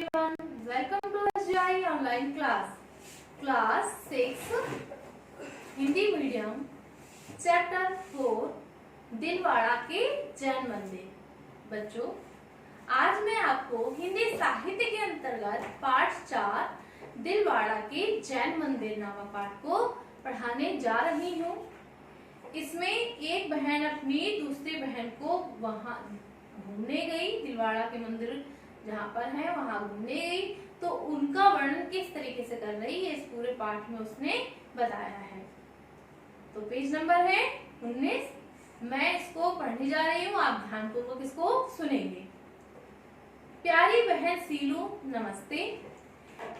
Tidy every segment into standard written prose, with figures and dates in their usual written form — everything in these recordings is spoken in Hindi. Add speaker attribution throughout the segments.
Speaker 1: everyone, welcome to SGI online class 6 Hindi medium chapter 4 Dilwara के जैन मंदिर। बच्चों, आज मैं आपको हिंदी साहित्य के अंतर्गत पाठ 4 दिलवाड़ा के जैन मंदिर नामक पाठ को पढ़ाने जा रही हूँ। इसमें एक बहन अपनी दूसरी बहन को वहां घूमने गई, दिलवाड़ा के मंदिर जहाँ पर है वहां घूमने गई, तो उनका वर्णन किस तरीके से कर रही है इस पूरे पाठ में उसने बताया है। तो पेज नंबर है 19। मैं इसको पढ़ने जा रही हूँ, आप ध्यानपूर्वक इसको सुनेंगे। प्यारी बहन सीलू, नमस्ते।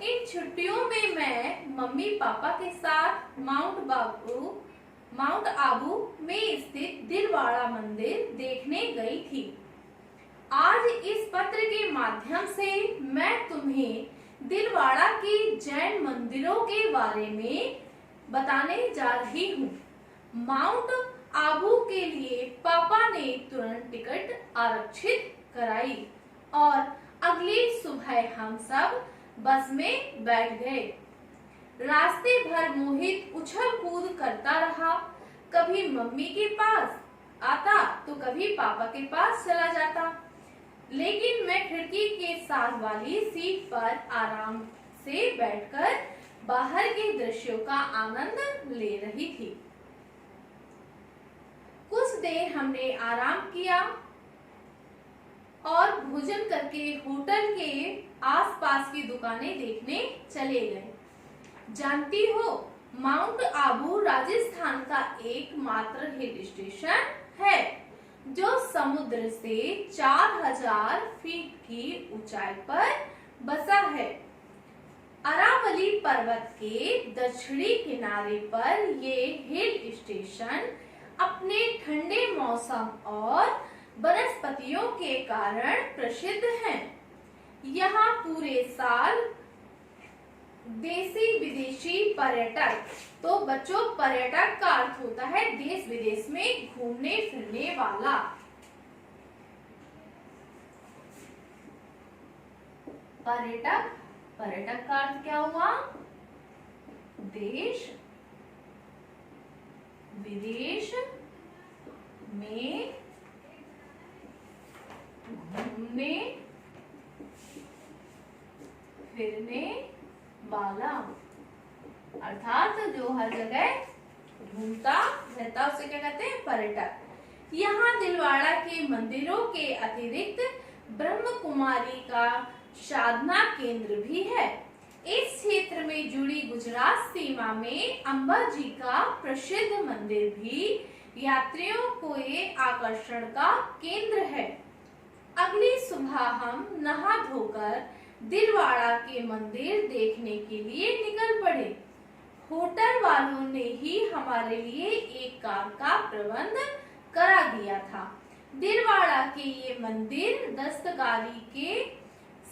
Speaker 1: इन छुट्टियों में मैं मम्मी पापा के साथ माउंट आबू में स्थित दिलवाड़ा मंदिर देखने गई थी। आज इस पत्र के माध्यम से मैं तुम्हें दिलवाड़ा के जैन मंदिरों के बारे में बताने जा रही हूँ। माउंट आबू के लिए पापा ने तुरंत टिकट आरक्षित कराई और अगली सुबह हम सब बस में बैठ गए। रास्ते भर मोहित उछल कूद करता रहा, कभी मम्मी के पास आता तो कभी पापा के पास चला जाता, लेकिन मैं खिड़की के साथ वाली सीट पर आराम से बैठकर बाहर के दृश्यों का आनंद ले रही थी। कुछ देर हमने आराम किया और भोजन करके होटल के आसपास की दुकानें देखने चले गए। जानती हो, माउंट आबू राजस्थान का एकमात्र हिल स्टेशन है जो समुद्र से 4000 फीट की ऊंचाई पर बसा है। अरावली पर्वत के दक्षिणी किनारे पर ये हिल स्टेशन अपने ठंडे मौसम और वनस्पतियों के कारण प्रसिद्ध है। यहाँ पूरे साल देशी विदेशी पर्यटक, तो बच्चों पर्यटक का अर्थ होता है देश विदेश में घूमने फिरने वाला। पर्यटक का अर्थ क्या हुआ? देश विदेश में घूमने फिरने वाला, अर्थात जो हर जगह घूमता रहता उसे क्या कहते हैं? पर्यटक। यहाँ दिलवाड़ा के मंदिरों के अतिरिक्त ब्रह्म कुमारी का साधना केंद्र भी है। इस क्षेत्र में जुड़ी गुजरात सीमा में अंबा जी का प्रसिद्ध मंदिर भी यात्रियों को एक आकर्षण का केंद्र है। अगली सुबह हम नहा धोकर दिलवाड़ा के मंदिर देखने के लिए निकल पड़े। होटल वालों ने ही हमारे लिए एक कार का प्रबंध करा दिया था। दिलवाड़ा के ये मंदिर दस्तकारी के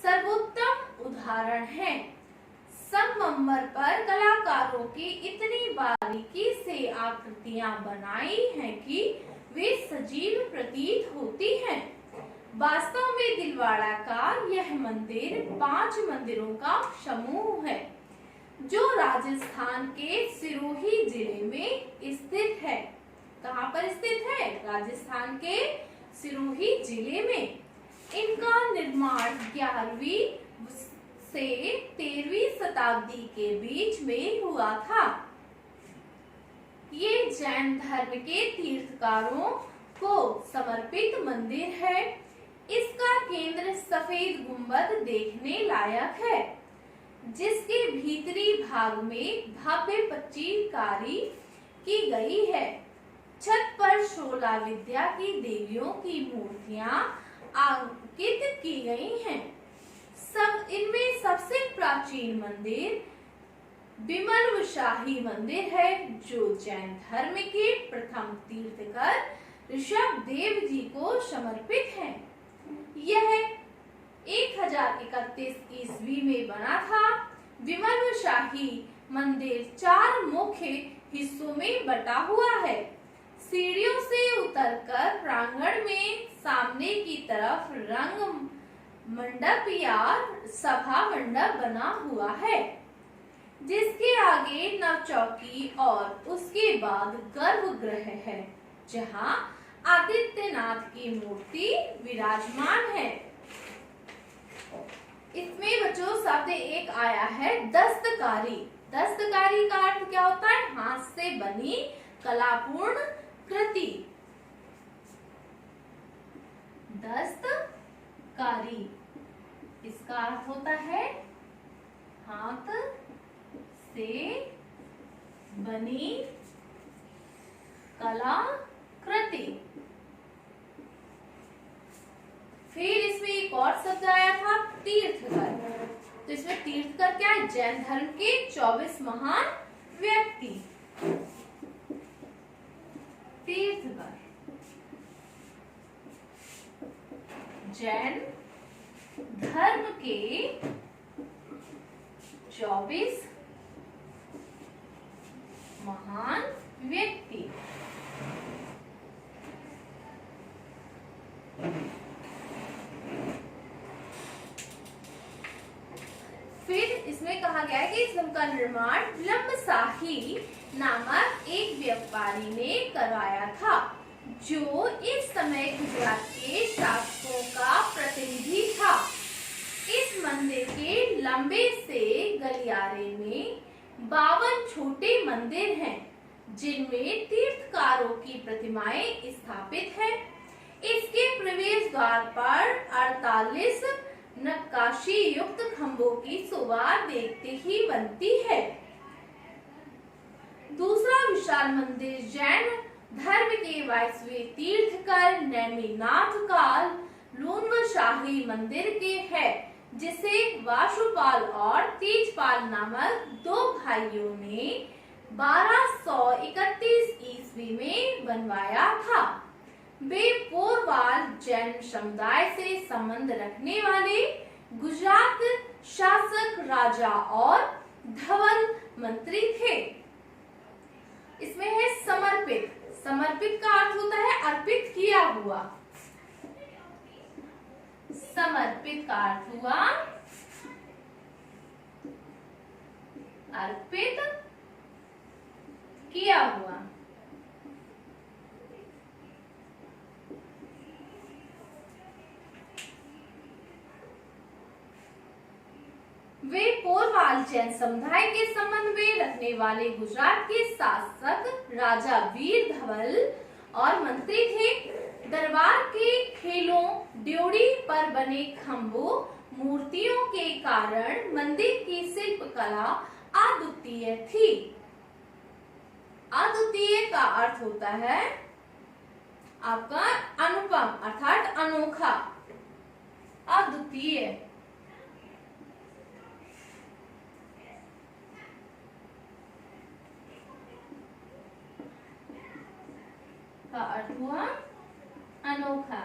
Speaker 1: सर्वोत्तम उदाहरण है। संगमरमर पर कलाकारों की इतनी बारीकी से आकृतियां बनाई हैं कि वे सजीव प्रतीत होती हैं। वास्तव में दिलवाड़ा का यह मंदिर 5 मंदिरों का समूह है जो राजस्थान के सिरोही जिले में स्थित है। कहाँ पर स्थित है? राजस्थान के सिरोही जिले में। इनका निर्माण 11वीं से 13वीं शताब्दी के बीच में हुआ था। ये जैन धर्म के तीर्थकारों को समर्पित मंदिर है। इसका केंद्र सफेद गुंबद देखने लायक है, जिसके भीतरी भाग में भव्य चित्रकारी की गई है। छत पर 16 विद्या की देवियों की मूर्तियां अंकित की गई हैं। इनमें सबसे प्राचीन मंदिर बिमल शाही मंदिर है, जो जैन धर्म के प्रथम तीर्थकर ऋषभ देव जी को समर्पित है। यह 1031 ईस्वी में बना था। विमल शाही मंदिर 4 मुख्य हिस्सों में बटा हुआ है। सीढ़ियों से उतरकर प्रांगण में सामने की तरफ रंग मंडप या सभा मंडप बना हुआ है, जिसके आगे नवचौकी और उसके बाद गर्भगृह है, जहाँ आदित्यनाथ की मूर्ति विराजमान है। इसमें बच्चों शब्द एक आया है दस्तकारी। दस्तकारी का अर्थ क्या होता है? हाथ से बनी कलापूर्ण कृति। दस्तकारी इसका अर्थ होता है हाथ से बनी कलाकृति। फिर इसमें एक और शब्द आया था तीर्थकर। तो इसमें तीर्थकर क्या है? जैन धर्म के 24 महान व्यक्ति। तीर्थकर जैन धर्म के 24 महान व्यक्ति। फिर इसमें कहा गया है कि इस फिल्म का निर्माण लंबसाही नामक एक व्यापारी ने करवाया था, जो इस समय गुजरात के शासकों का प्रतिनिधि था। इस मंदिर के लंबे से गलियारे में 52 छोटे मंदिर हैं, जिनमें तीर्थकारों की प्रतिमाएं स्थापित हैं। इसके प्रवेश द्वार पर 48 नक्काशी युक्त खंभों की शोभा देखते ही बनती है। दूसरा विशाल मंदिर जैन धर्म के 22वें तीर्थकर नेमिनाथ काल लूनवशाही मंदिर के है, जिसे वासुपाल और तेजपाल नामक 2 भाइयों ने 1231 ईस्वी में बनवाया था। वे पोरवाल जैन समुदाय से संबंध रखने वाले गुजरात शासक, राजा और धवल मंत्री थे। इसमें है समर्पित। समर्पित का अर्थ होता है अर्पित किया हुआ। समर्पित का अर्थ हुआ अर्पित किया हुआ। वे पोरवाल जैन समुदाय के संबंध में रखने वाले गुजरात के शासक राजा वीर धवल और मंत्री थे। दरबार के खेलों ड्योढ़ी पर बने खंभों मूर्तियों के कारण मंदिर की शिल्पकला अद्वितीय थी। अद्वितीय का अर्थ होता है आपका अनुपम अर्थात अनोखा। अद्वितीय का अर्थ हुआ अनोखा।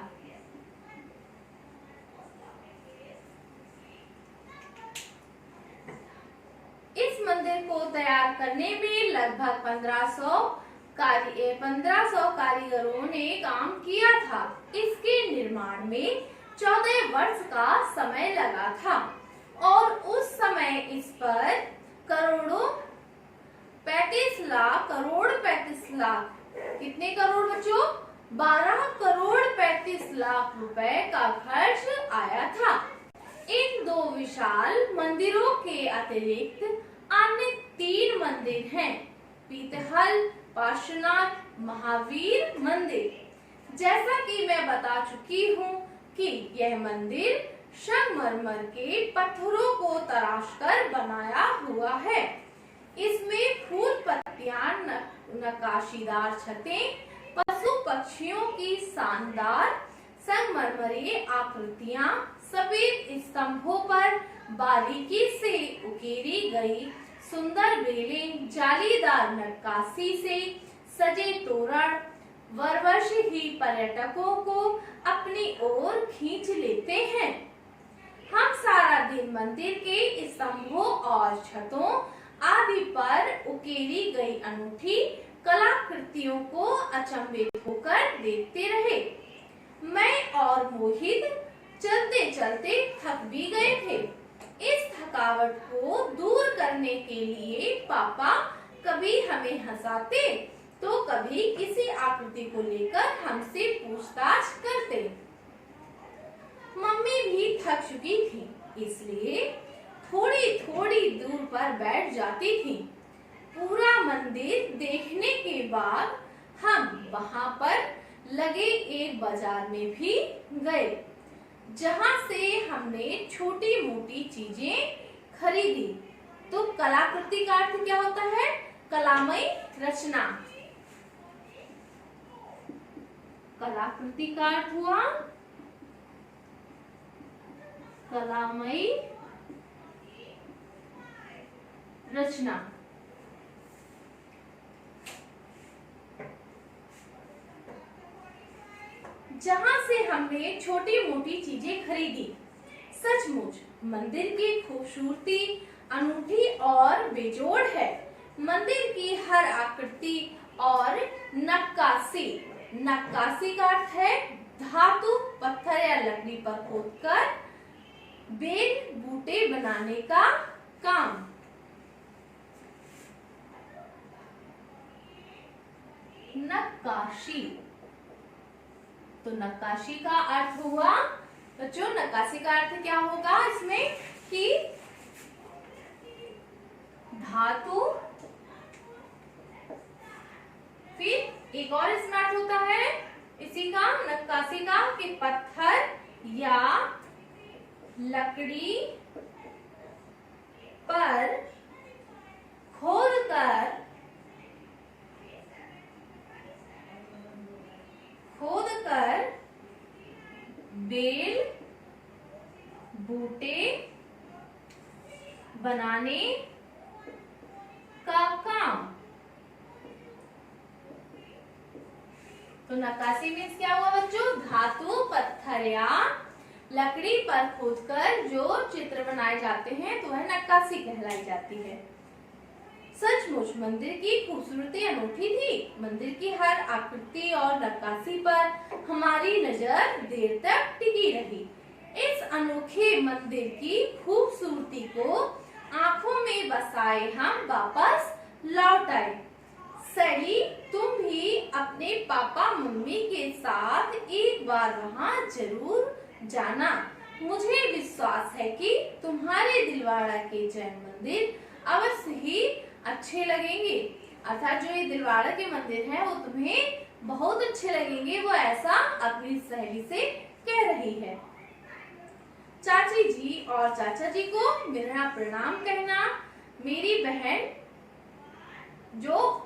Speaker 1: इस मंदिर को तैयार करने में लगभग 1500 कारीगरों ने काम किया था। इसके निर्माण में 14 वर्ष का समय लगा था और उस समय इस पर करोड़ 35 लाख कितने करोड़ बच्चों? 12 करोड़ 35 लाख रुपए का खर्च आया था। इन 2 विशाल मंदिरों के अतिरिक्त अन्य 3 मंदिर हैं। पीतहल, पार्श्वनाथ, महावीर मंदिर। जैसा कि मैं बता चुकी हूँ कि यह मंदिर संगमरमर के पत्थरों को तराशकर बनाया हुआ है। इसमें फूल पत्तियां, नक्काशीदार छतें, पशु पक्षियों की शानदार संगमरमरी आकृतियां, सफेद स्तंभों पर बारीकी से उकेरी गई सुंदर बेलें, जालीदार नक्काशी से सजे तोरण वर्ष ही पर्यटकों को अपनी ओर खींच लेते हैं। हम सारा दिन मंदिर के स्तंभों और छतों आदि पर उकेरी गई अनूठी कलाकृतियों को अचंभित होकर देखते रहे। मैं और मोहित चलते चलते थक भी गए थे। इस थकावट को दूर करने के लिए पापा कभी हमें हंसाते तो कभी किसी आकृति को लेकर हमसे पूछताछ करते। मम्मी भी थक चुकी थी, इसलिए थोड़ी थोड़ी दूर पर बैठ जाती थी। पूरा मंदिर देखने के बाद हम वहां पर लगे एक बाजार में भी गए, जहां से हमने छोटी मोटी चीजें खरीदी। तो कलाकृति का अर्थ क्या होता है? कलामयी रचना। कलाकृति का अर्थ हुआ कलामयी रचना। जहां से हमने छोटी मोटी चीजें खरीदी। सचमुच मंदिर की खूबसूरती अनूठी और बेजोड़ है। मंदिर की हर आकृति और नक्काशी, नक्काशी का अर्थ है धातु, पत्थर या लकड़ी पर खोदकर बेल बूटे बनाने का काम। नक्काशी, तो नक्काशी का अर्थ हुआ बच्चों, नक्काशी का अर्थ क्या होगा इसमें कि धातु, फिर एक और इसमें अर्थ होता है इसी का, नक्काशी का, कि पत्थर या लकड़ी पर खोदकर बेल बूटे बनाने का काम। तो नक्काशी मीन्स क्या हुआ बच्चों? धातु, पत्थर या लकड़ी पर खोदकर जो चित्र बनाए जाते हैं तो वह नक्काशी कहलाई जाती है। सचमुच मंदिर की खूबसूरती अनूठी थी। मंदिर की हर आकृति और नक्काशी पर हमारी नजर देर तक टिकी रही। इस अनोखे मंदिर की खूबसूरती को आंखों में बसाए हम वापस लौट आए। सैली, तुम भी अपने पापा मम्मी के साथ एक बार वहाँ जरूर जाना। मुझे विश्वास है कि तुम्हारे दिलवाड़ा के जैन मंदिर अवश्य ही अच्छे लगेंगे। अर्थात जो ये दिलवाड़ा के मंदिर है वो तुम्हें बहुत अच्छे लगेंगे, वो ऐसा अपनी सहेली से कह रही है। चाची जी और चाचा जी को मेरा प्रणाम कहना। मेरी बहन, जो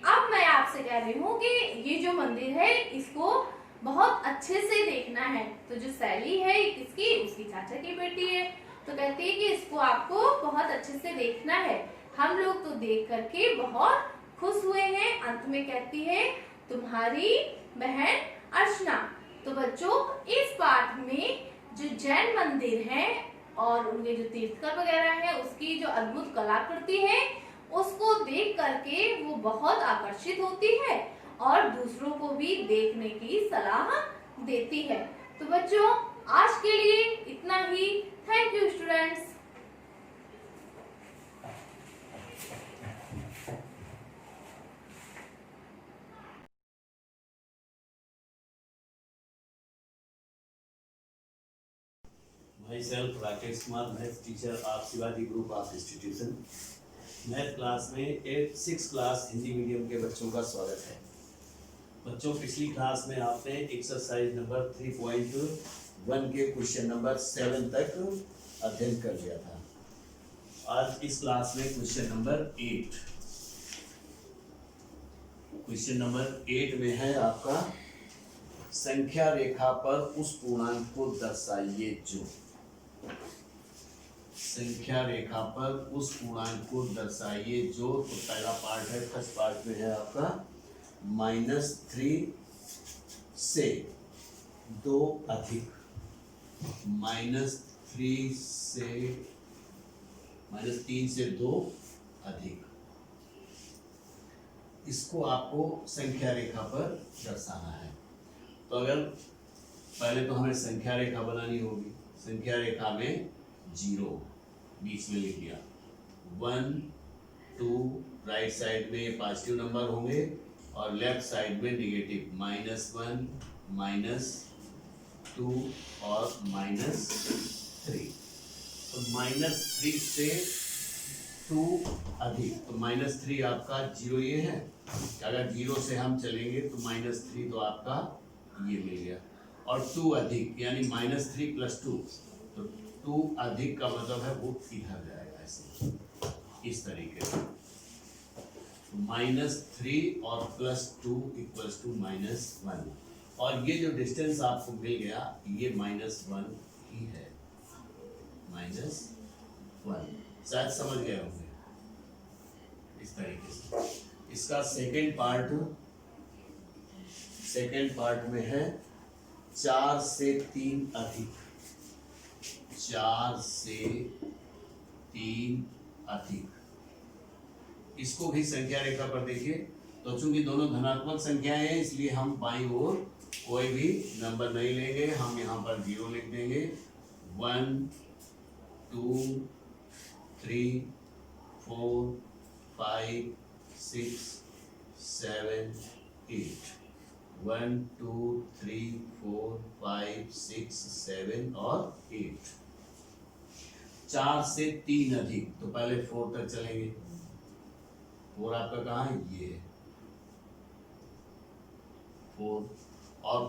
Speaker 1: अब मैं आपसे कह रही हूँ कि ये जो मंदिर है इसको बहुत अच्छे से देखना है। तो जो सैली है किसकी? उसकी चाचा की बेटी है। तो कहती है कि इसको आपको बहुत अच्छे से देखना है। हम लोग तो देख करके बहुत खुश हुए हैं। अंत में कहती है तुम्हारी बहन अर्चना। तो बच्चों, इस पाठ में जो जैन मंदिर है और उनके जो तीर्थकर वगैरह है उसकी जो अद्भुत कलाकृति है उसको देख करके वो बहुत आकर्षित होती है और दूसरों को भी देखने की सलाह देती है। तो बच्चों, आज के लिए इतना ही। Thank you students.
Speaker 2: Myself Rakesh Kumar, math teacher of Shivaji group of institution. Math class में 6 क्लास हिंदी मीडियम के बच्चों का स्वागत है। बच्चों, पिछली क्लास में आपने एक्सरसाइज नंबर 3.1 के क्वेश्चन नंबर 7 तक अध्ययन कर लिया था। आज इस क्लास में क्वेश्चन नंबर 8। क्वेश्चन नंबर 8 में है आपका संख्या रेखा पर उस पूर्णांक को दर्शाइए जो। संख्या रेखा पर उस पूर्णांक को दर्शाइए जो। तो पहला पार्ट है, फर्स्ट पार्ट में है आपका -3 से 2 अधिक। -3 से 2 अधिक, इसको आपको संख्या रेखा पर दर्शाना है। तो अगर पहले तो हमें संख्या रेखा बनानी होगी। संख्या रेखा में 0 बीच में लिख दिया, 1 2 राइट साइड में पॉजिटिव नंबर होंगे और लेफ्ट साइड में नेगेटिव, -1 -2 और -3। तो -3 से 2 अधिक, तो -3 आपका 0 ये है। अगर 0 से हम चलेंगे तो -3 तो आपका ये मिल गया, और 2 अधिक यानी -3 + 2, तो 2 अधिक का मतलब है वो इधर जाएगा, ऐसे इस तरीके से। -3 और +2 = -1, और ये जो डिस्टेंस आपको मिल गया ये -1 ही है, -1। शायद समझ गए होंगे इस तरीके से। इसका सेकेंड पार्ट में है 4 से 3 अधिक, 4 से 3 अधिक। इसको भी संख्या रेखा पर देखिए, तो चूंकि दोनों धनात्मक संख्याएं हैं इसलिए हम बाईं ओर कोई भी नंबर नहीं लेंगे, हम यहाँ पर 0 लिख देंगे। 1 2 3 4 5 6 7 8, 1 2 3 4 5 6 7 और 8। 4 से 3 अधिक, तो पहले 4 तक चलेंगे। 4 आपका कहाँ है, ये है 4, और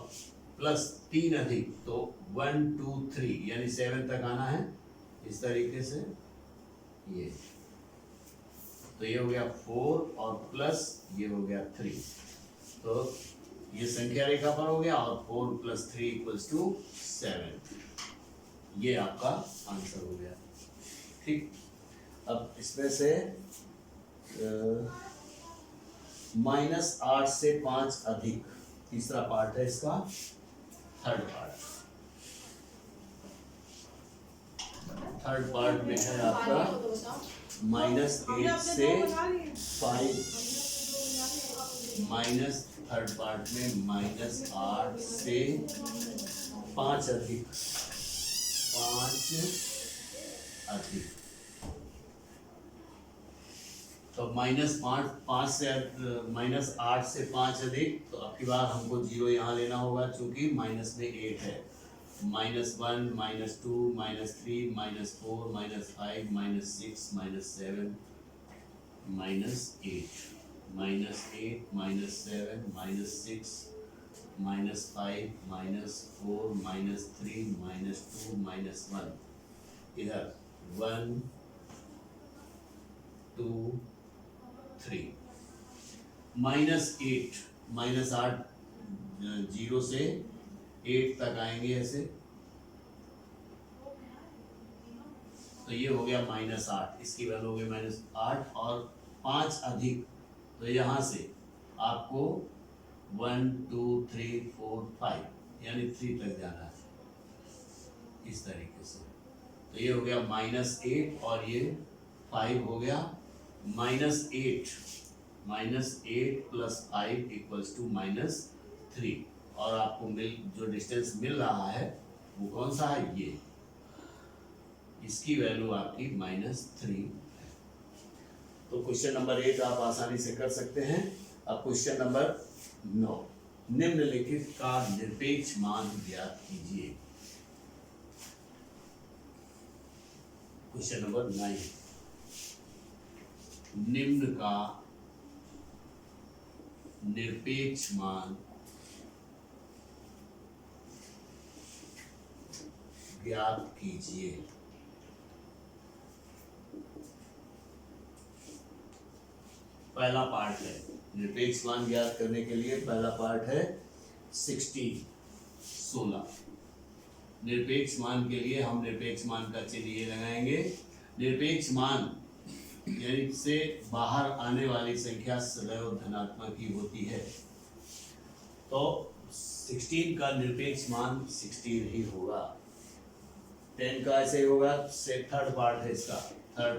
Speaker 2: +3 अधिक, तो 1 2 3 यानी 7 तक आना है, इस तरीके से ये। तो ये हो गया 4 और प्लस ये हो गया 3, तो ये संख्या रेखा पर हो गया, और 4 + 3 = 7। ये आपका आंसर हो गया। ठीक, अब इसमें से -8 से 5 अधिक, तीसरा पार्ट है इसका, थर्ड पार्ट में है आपका -8 से 5, थर्ड पार्ट में -8 से 5 अधिक, 5 अधिक। तो -5 से -8 से 5 अधिक, तो अब की बार हमको 0 यहाँ लेना होगा चूंकि माइनस में 8 है। -1 -2 -3 -4 -5 -6 -7 -8, -8 -7 -6 -5 -4 -3 -2 -1, इधर 1 2 3, -8, -8 0 से 8 तक आएंगे ऐसे, तो ये हो गया -8, इसकी वैल्यू हो गई -8, और 5 अधिक, तो यहाँ से आपको 1 2 3 4 5 यानी 3 तक जाना है, इस तरीके से। तो ये हो गया -8 और ये 5 हो गया, -8 + 5 = -3, और आपको जो डिस्टेंस मिल रहा है वो कौन सा है, ये, इसकी वैल्यू आपकी -3 है। तो क्वेश्चन नंबर 8 आप आसानी से कर सकते हैं। अब क्वेश्चन नंबर 9, निम्नलिखित का निरपेक्ष मान ज्ञात कीजिए। क्वेश्चन नंबर 9, निम्न का निरपेक्ष मान ज्ञात कीजिए। पहला पार्ट है निरपेक्ष मान ज्ञात करने के लिए, पहला पार्ट है 16। निरपेक्ष मान के लिए हम निरपेक्ष मान का चिन्ह ये लगाएंगे। निरपेक्ष मान यानी से बाहर आने वाली संख्या सदैव धनात्मक ही होती है, तो 16 का निरपेक्ष मान 16 ही होगा। 10 का ऐसे ही होगा। से थर्ड पार्ट है इसका, थर्ड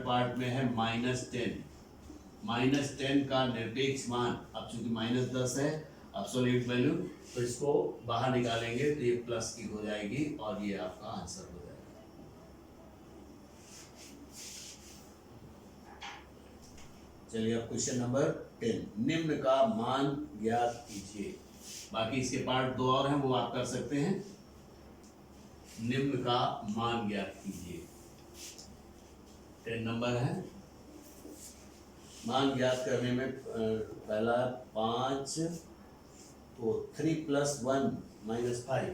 Speaker 2: पार्ट में है -10। -10 का निरपेक्ष मान, अब चूंकि -10 है एब्सोल्यूट वैल्यू, तो इसको बाहर निकालेंगे तो ये प्लस की हो जाएगी और ये आपका आंसर हो जाएगा। चलिए अब क्वेश्चन नंबर 10, निम्न का मान ज्ञात कीजिए। बाकी इसके पार्ट 2 और हैं, वो आप कर सकते हैं। निम्न का मान ज्ञात कीजिए, 10 नंबर है। मान ज्ञात करने में पहला 5 तो 3 + 1 - 5।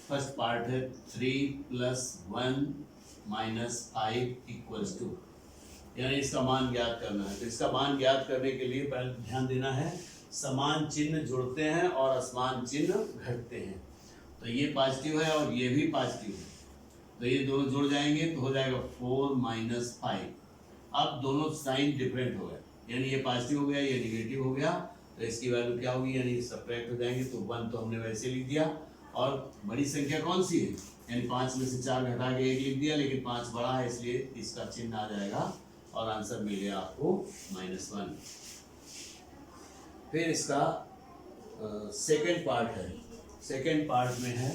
Speaker 2: फर्स्ट पार्ट है 3 + 1 - 5 = 2, यानी इसका मान ज्ञात करना है। तो इसका मान ज्ञात करने के लिए पहले ध्यान देना है, समान चिन्ह जुड़ते हैं और असमान चिन्ह घटते हैं। तो ये पॉजिटिव है और ये भी पॉजिटिव है, तो ये दोनों जुड़ जाएंगे तो हो जाएगा 4 - 5। अब दोनों साइन डिफरेंट हो गए, यानी ये पॉजिटिव हो गया, ये निगेटिव हो गया, तो इसकी वैल्यू क्या होगी, यानी सब्ट्रैक्ट हो जाएंगे। तो 1 तो हमने वैसे लिख दिया, और बड़ी संख्या कौन सी है, यानी 5 में से 4 घटा के 1 लिख दिया, लेकिन 5 बड़ा है इसलिए इसका चिन्ह आ जाएगा और आंसर मिल गया आपको -1। फिर इसका सेकेंड पार्ट है, सेकेंड पार्ट में है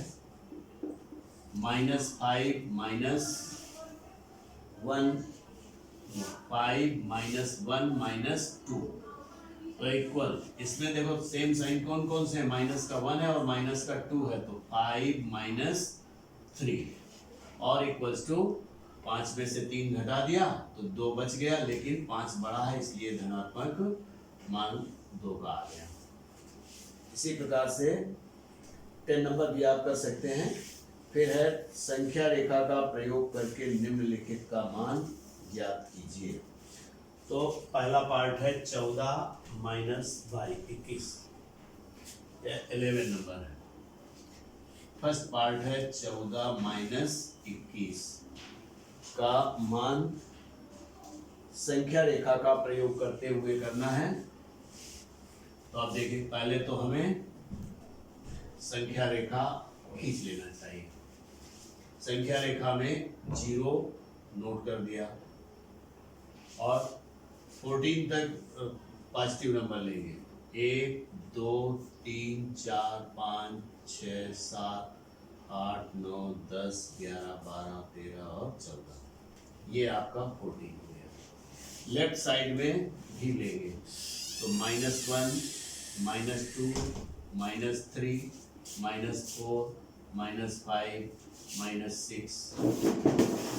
Speaker 2: -5 - 1 5 - 1 - 2 तो इक्वल। इसमें देखो सेम साइन कौन कौन से हैं, माइनस का 1 है और माइनस का 2 है, तो 5 - 3 और इक्वल्स टू 5 में से 3 घटा दिया तो 2 बच गया, लेकिन 5 बड़ा है इसलिए धनात्मक मान 2 का आ गया। इसी प्रकार से 10 नंबर भी आप कर सकते हैं। फिर है संख्या रेखा का प्रयोग करके निम्नलिखित का मान ज्ञात कीजिए। तो पहला पार्ट है 14 - y 21, 11 नंबर है। फर्स्ट पार्ट है 14 - 21 का मान संख्या रेखा का प्रयोग करते हुए करना है। तो आप देखिए, पहले तो हमें संख्या रेखा खींच लेना चाहिए। संख्या रेखा में 0 नोट कर दिया और 14 तक पॉजिटिव नंबर लेंगे, 1 2 3 4 5 6 7 8 9 10 11 12 13 और 14, ये आपका 14 हो गया। लेफ्ट साइड में भी लेंगे तो -1 -2 -3 -4 -5 -6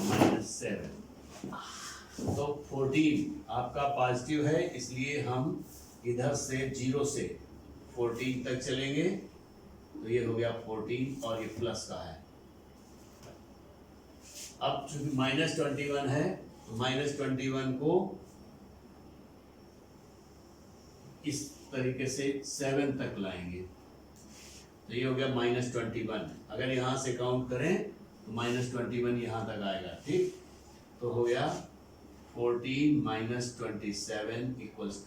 Speaker 2: -7, तो 14 आपका पॉजिटिव है, इसलिए हम इधर से 0 से 14 तक चलेंगे, तो ये हो गया 14 और ये प्लस का है। अब चूंकि -21 है तो -21 को इस तरीके से 7 तक लाएंगे, तो ये हो गया -21। अगर यहाँ से काउंट करें तो -21 यहाँ तक आएगा, ठीक। तो हो गया 14 - 27 = 21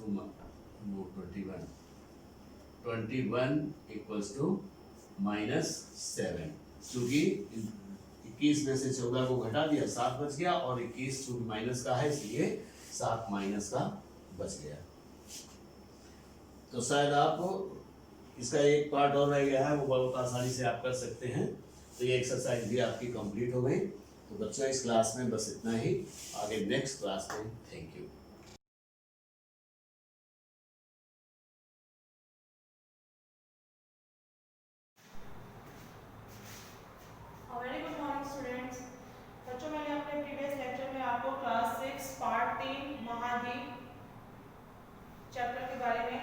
Speaker 2: = -7। क्योंकि 21 में से 14 को घटा दिया, 7 बच गया, और 21 चूंकि माइनस का है इसलिए 7 माइनस का बच गया। तो शायद आप इसका एक पार्ट और रह गया है, वो बहुत आसानी से आप कर सकते हैं। तो ये एक्सरसाइज भी आपकी कंप्लीट हो गई। तो बच्चों इस क्लास में बस इतना ही, आगे नेक्स्ट क्लास में। Thank you.
Speaker 3: Very good morning students. बच्चों, मैंने अपने प्रीवियस लेक्चर में आपको क्लास 6 पार्ट 3 महाद्वीप चैप्टर के बारे में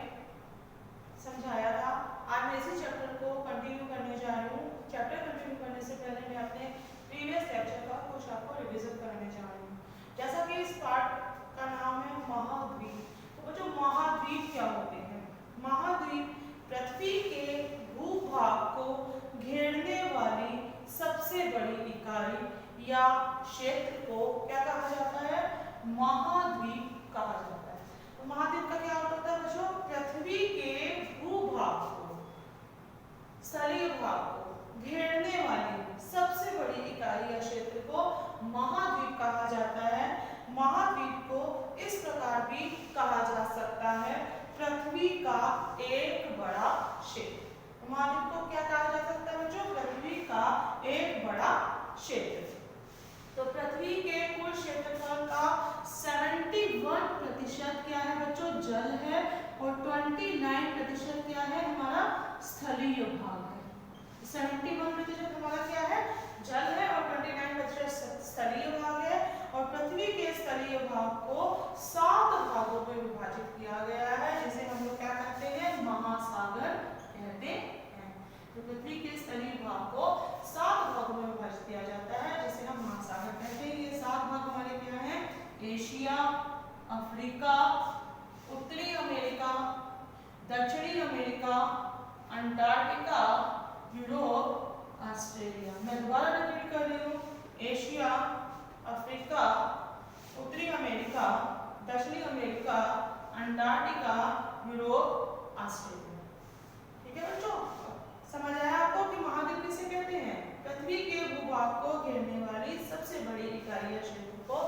Speaker 3: समझाया था। आज मैं इसी चैप्टर को कंटिन्यू करने जा रही हूँ। चैप्टर कंटिन्यू करने से पहले मैं अपने प्रीवियस लेक्चर का कुछ आपको रिविजन कराने जा रही हूँ। जैसा कि इस पार्ट का नाम है महाद्वीप, तो बच्चों महाद्वीप क्या होते हैं? महाद्वीप पृथ्वी के भूभाग को घेरने वाली सबसे बड़ी इकाई या क्षेत्र को क्या कहा जाता है? महाद्वीप कहा जाता है। तो महाद्वीप का क्या होता है बच्चों? पृथ्वी के भूभाग को, स्थलीय भाग को घेरने वाली सबसे बड़ी इकाई या क्षेत्र को महाद्वीप कहा जाता है। महाद्वीप को इस प्रकार भी कहा जा सकता है, पृथ्वी का एक बड़ा क्षेत्र। महाद्वीप को क्या कहा जा सकता है बच्चों? पृथ्वी का एक बड़ा क्षेत्र। तो पृथ्वी के कुल क्षेत्रफल का 71% क्या है बच्चों? जल है, और 29% क्या है? हमारा स्थलीय भाग है। 71% हमारा क्या है? जल है, और 29% स्थलीय भाग है। और पृथ्वी के स्थलीय भाग को 7 भागों में विभाजित किया गया है, जिसे हम लोग क्या कहते हैं? महासागर कहते हैं। तो पृथ्वी के स्थलीय भाग को 7 भागों में विभाजित किया जाता है, जिसे हम महासागर कहते हैं। ये 7 भाग हमारे क्या हैं? एशिया, अफ्रीका, उत्तरी अमेरिका, दक्षिणी अमेरिका, अंटार्कटिका, यूरोप, ऑस्ट्रेलिया। मैं दोबारा रिपीट कर रही हूँ। एशिया, अफ्रीका, उत्तरी अमेरिका, दक्षिणी अमेरिका, अंटार्कटिका, यूरोप, ऑस्ट्रेलिया। ठीक है बच्चों, समझ आया आपको कि महाद्वीप किसे कहते हैं? पृथ्वी के भूभाग को घेरने वाली सबसे बड़ी इकाई या क्षेत्र को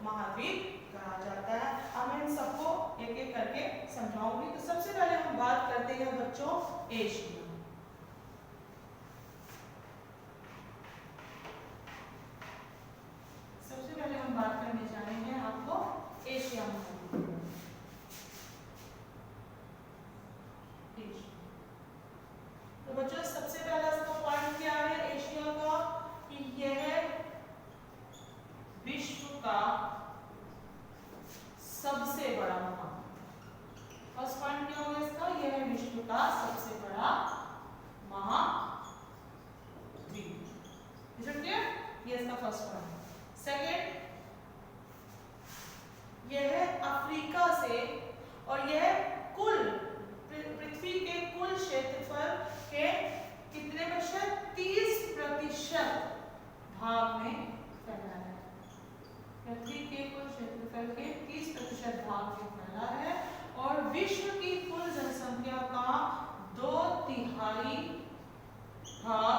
Speaker 3: महाद्वीप कहा जाता है। अब मैं इन सबको एक एक करके समझाऊंगी। तो सबसे पहले हम बात करते हैं बच्चों एशिया। सबसे पहले हम बात करने जा रहे हैं आपको एशिया महाद्वीप। तो बच्चों सबसे पहला इसका पॉइंट क्या है एशिया का? कि यह विश्व का सबसे बड़ा महाद्वीप। फर्स्ट पॉइंट क्या होगा इसका? यह विश्व का सबसे बड़ा महाद्वीप। ये इसका फर्स्ट पॉइंट। सेकेंड, यह अफ्रीका से, और यह कुल पृथ्वी के कुल क्षेत्रफल के कितने प्रतिशत? 30% भाग में फैला है। पृथ्वी के कुल क्षेत्रफल के 30% भाग में फैला है, और विश्व की कुल जनसंख्या का 2/3 भाग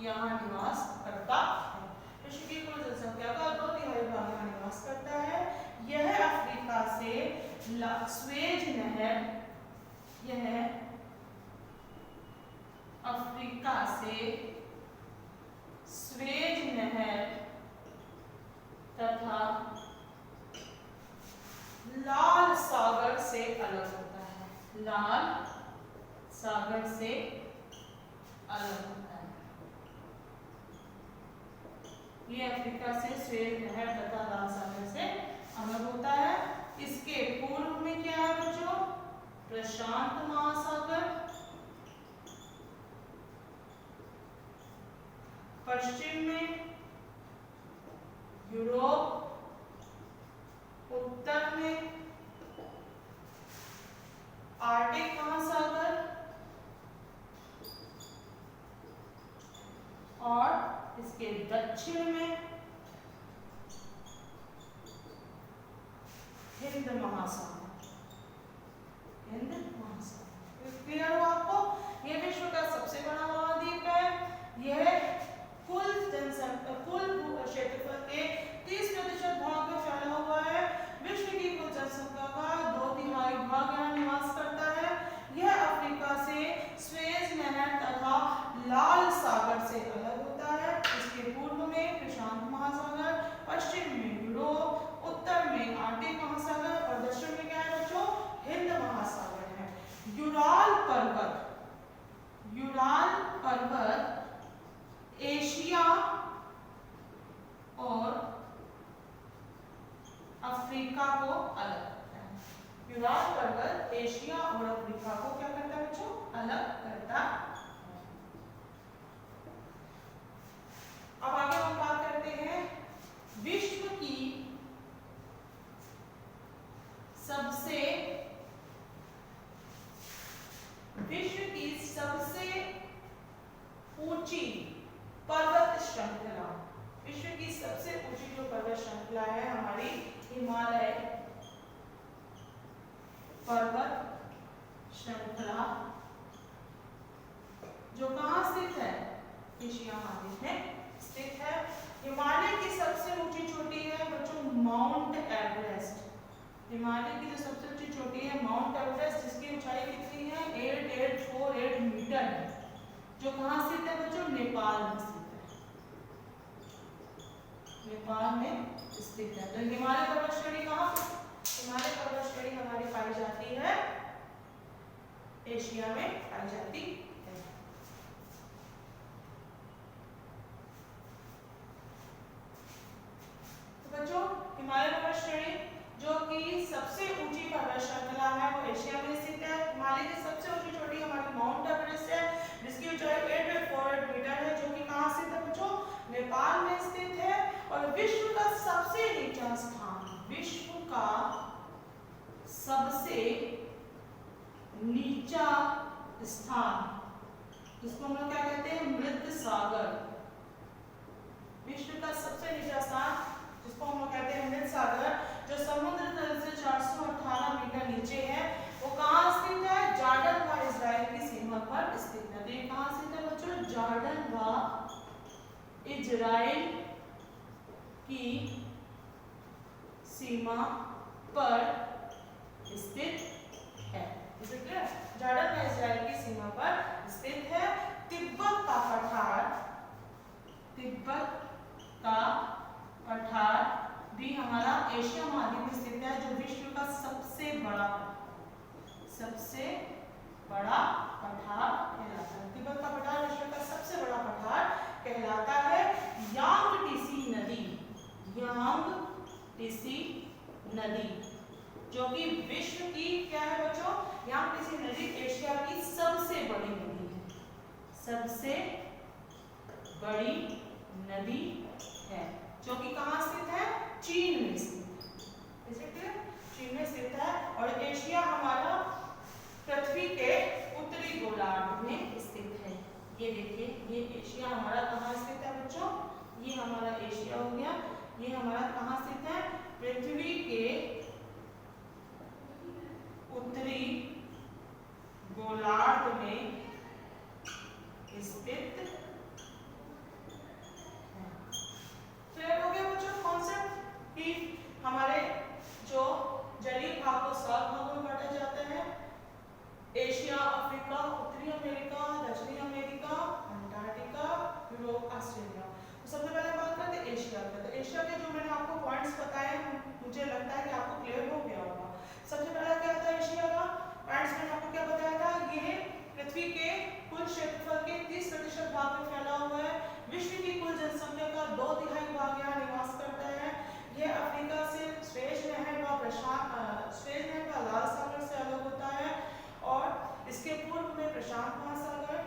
Speaker 3: यहाँ निवास करता है। विश्व की कुल जनसंख्या का 2/3 भाग यहाँ निवास करता है। यह अफ्रीका से स्वेज नहर, यह अफ्रीका से स्वेज नहर तथा लाल सागर से अलग होता है। लाल सागर से अलग होता है। ये अफ्रीका से स्वेज नहर तथा लाल सागर से अलग होता है। इसके पूर्व में क्या है बच्चों? प्रशांत महासागर, पश्चिम में यूरोप, उत्तर में आर्कटिक महासागर, और इसके दक्षिण में हिंद महासागर। हिंद महासागर क्लियर हुआ आपको? यह विश्व का सबसे बड़ा महाद्वीप है। यह कुल जनसंख्या, कुल क्षेत्रफल के 30% भाग में फैला हुआ है। विश्व की कुल जनसंख्या का 2/3 भाग यहाँ निवास करता है। यह अफ्रीका से स्वेज नहर तथा लाल सागर से अलग होता है। इसके पूर्व में प्रशांत महासागर, पश्चिम में यूरोप, उत्तर में आर्कटिक महासागर, और दक्षिण में क्या है बच्चों? हिंद महासागर है। यूराल पर्वत एशिया और अफ्रीका को अलग करता है। यूराल पर्वत एशिया और अफ्रीका को क्या करता है बच्चों? अलग करता है। अब आगे हम बात करते हैं विश्व की सबसे ऊंची पर्वत श्रृंखला। विश्व की सबसे ऊंची जो पर्वत श्रृंखला है हमारी हिमालय पर्वत श्रृंखला, जो कहाँ स्थित है? एशिया महाद्वीप में स्थित है। हिमालय की सबसे ऊंची चोटी है बच्चों माउंट एवरेस्ट। हिमालय की जो सबसे ऊंची चोटी है माउंट एवरेस्ट, जिसकी ऊंचाई कितनी है 8848 मीटर है, जो कहाँ स्थित है बच्चों, नेपाल में स्थित है, नेपाल में स्थित है। तो हिमालय पर्वत श्रेणी कहाँ पर, हिमालय पर्वत श्रेणी हमारी पाई जाती है एशिया में पाई जाती है। तो बच्चों हिमालय पर्वत श्रेणी जो कि सबसे ऊंची पर्वत श्रृंखला है वो एशिया में स्थित है। हिमालय की सबसे ऊंची चोटी हमारी माउंट एवरेस्ट है, जिसकी ऊंचाई 8848 मीटर है, जो कि कहाँ स्थित है बच्चों, नेपाल में स्थित है। और विश्व का सबसे नीचा स्थान, विश्व का सबसे नीचा स्थान, जिसको हम लोग क्या कहते हैं, मृत सागर। विश्व का सबसे नीचा स्थान जिसको हम लोग कहते हैं मृत सागर, जो समुद्र तल से 418 मीटर नीचे है, वो कहाँ स्थित है, जॉर्डन व इजराइल की सीमा पर स्थित है। ये कहाँ स्थित है बच्चों, जॉर्डन व इजराइल की सीमा पर स्थित है। जॉर्डन व इजराइल की सीमा पर स्थित है। तिब्बत का पठार, तिब्बत का पठार भी हमारा एशिया महाद्वीप में स्थित है, जो विश्व का सबसे बड़ा पठार कहलाता है। तिब्बत का पठार विश्व का सबसे बड़ा पठार कहलाता है। यांगटीसी नदी, यांगटीसी नदी जो कि विश्व की क्या है बच्चों, यांगटीसी नदी एशिया की सबसे बड़ी नदी है, सबसे बड़ी नदी है, जो कि कहाँ स्थित है, चीन में स्थित है, चीन में स्थित है। और एशिया हमारा पृथ्वी के उत्तरी गोलार्ध में स्थित है। ये देखिए, ये एशिया हमारा कहाँ स्थित है बच्चों, ये हमारा एशिया हो गया। ये हमारा कहाँ स्थित है, पृथ्वी के उत्तरी गोलार्ध में स्थित है। क्लियर हो गया बच्चों कॉन्सेप्ट कि हमारे जो जलीय भाग को 7 भागों में बांटा जाता है, एशिया, अफ्रीका, उत्तरी अमेरिका, दक्षिणी अमेरिका, अंटार्कटिका, यूरोप, ऑस्ट्रेलिया। तो सबसे पहले बात करते हैं एशिया का। तो एशिया के जो मैंने आपको पॉइंट्स बताए, मुझे लगता है कि आपको क्लियर हो गया होगा। सबसे पहला क्या था एशिया का पॉइंट्स, मैंने आपको क्या बताया था, ये पृथ्वी के कुल क्षेत्रफल के 30% भाग में फैला हुआ है। विश्व की कुल जनसंख्या का 2/3 भाग यहाँ निवास करता है। यह अफ्रीका से स्वेज नहर व लाल सागर से अलग होता है, और इसके पूर्व में प्रशांत महासागर,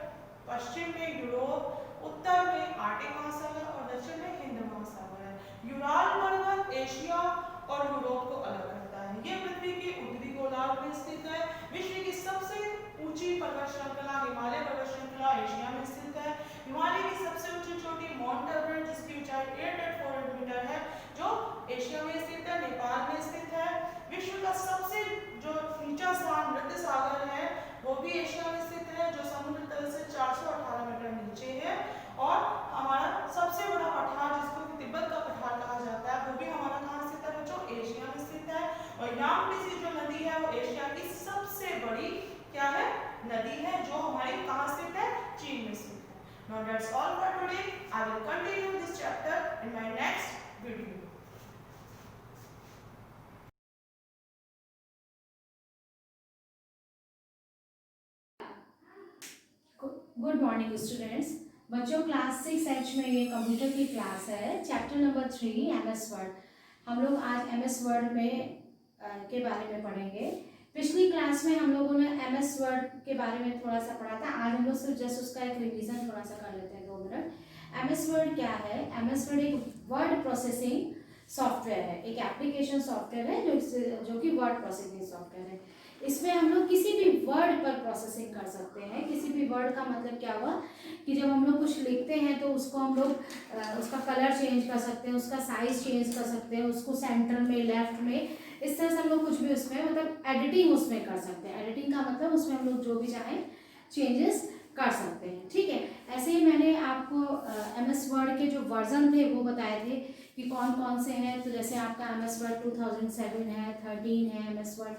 Speaker 3: पश्चिम में यूरोप, उत्तर में आर्कटिक महासागर और दक्षिण में हिंद महासागर है। यूराल पर्वत एशिया और यूरोप को अलग करता है। यह पृथ्वी के उत्तरी गोलार्ध में स्थित है। विश्व की सबसे ऊंची पर्वत श्रृंखला हिमालय पर्वत श्रृंखला एशिया में स्थित है। हिमालय की सबसे ऊंची चोटी माउंट एवरेस्ट, जिसकी ऊंचाई 8848 मीटर है, जो एशिया में स्थित है, नेपाल में स्थित है। विश्व का सबसे जो नीचा स्थान मृत सागर है, वो भी एशिया में स्थित है, जो समुद्र तल से 418 मीटर नीचे है। और हमारा सबसे बड़ा पठार, जिसको तिब्बत का पठार कहा जाता है, वो भी हमारा कहाँ स्थित है बच्चों, एशिया में स्थित है। और यांगटीसी जो नदी है वो एशिया की सबसे बड़ी क्या है, नदी है, जो हमारी कहाँ स्थित है, चीन में स्थित है। Now that's all for today. I will continue this chapter in my next video.
Speaker 4: Good morning students. बच्चों क्लास 6H में ये कंप्यूटर की क्लास है, चैप्टर नंबर 3 MS वर्ड। हम लोग आज MS वर्ड में के बारे में पढ़ेंगे। पिछली क्लास में हम लोगों ने MS वर्ड के बारे में थोड़ा सा पढ़ा था। आज हम लोग सिर्फ जस्ट उसका एक रिवीजन थोड़ा सा कर लेते हैं 2 मिनट। MS वर्ड क्या है, MS वर्ड एक वर्ड प्रोसेसिंग सॉफ्टवेयर है, एक एप्लीकेशन सॉफ्टवेयर है जो कि वर्ड प्रोसेसिंग सॉफ्टवेयर है। इसमें हम लोग किसी भी वर्ड पर प्रोसेसिंग कर सकते हैं। किसी भी वर्ड का मतलब क्या हुआ कि जब हम लोग कुछ लिखते हैं तो उसको हम लोग उसका कलर चेंज कर सकते हैं, उसका साइज चेंज कर सकते हैं, उसको सेंटर में, लेफ्ट में, इस तरह से हम लोग कुछ भी उसमें मतलब एडिटिंग उसमें कर सकते हैं। एडिटिंग का मतलब उसमें हम लोग जो भी चाहें चेंजेस कर सकते हैं, ठीक है। ऐसे ही मैंने आपको MS वर्ड के जो वर्जन थे वो बताए थे कि कौन कौन से हैं। तो जैसे आपका MS वर्ड 2007 है, 13 है, MS वर्ड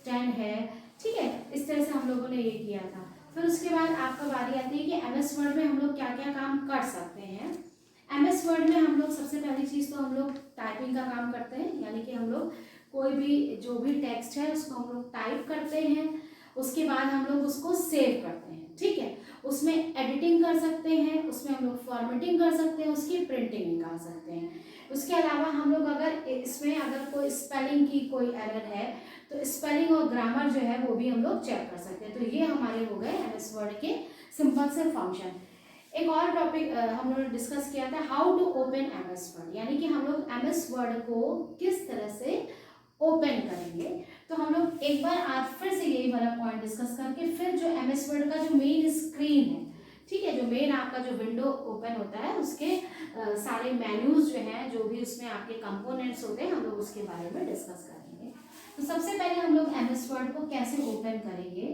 Speaker 4: 10 है, ठीक है। इस तरह से हम लोगों ने ये किया था। फिर उसके बाद आपका बारी आती है कि MS वर्ड में हम लोग क्या क्या काम कर सकते हैं। MS वर्ड में हम लोग सबसे पहली चीज़ तो हम लोग टाइपिंग का काम करते हैं, यानी कि हम लोग कोई भी जो भी टेक्स्ट है उसको हम लोग टाइप करते हैं, उसके बाद हम लोग उसको सेव करते हैं, ठीक है। उसमें एडिटिंग कर सकते हैं, उसमें हम लोग फॉर्मेटिंग कर सकते हैं, उसकी प्रिंटिंग निकाल सकते हैं। उसके अलावा हम लोग अगर इसमें अगर कोई स्पेलिंग की कोई एरर है तो स्पेलिंग और ग्रामर जो है वो भी हम लोग चेक कर सकते हैं। तो ये हमारे हो गए MS वर्ड के सिंपल से फंक्शन। एक और टॉपिक हम लोग ने डिस्कस किया था, how to open MS word, यानी कि हम लोग MS वर्ड को किस तरह से ओपन करेंगे। तो हम लोग एक बार आज फिर से यही वाला पॉइंट डिस्कस करके फिर जो MS वर्ड का जो मेन स्क्रीन है, ठीक है, जो मेन आपका जो विंडो ओपन होता है उसके सारे मेन्यूज जो हैं, जो भी उसमें आपके कंपोनेंट्स होते हैं, हम लोग उसके बारे में डिस्कस करेंगे। तो सबसे पहले हम लोग MS वर्ड को कैसे ओपन करेंगे।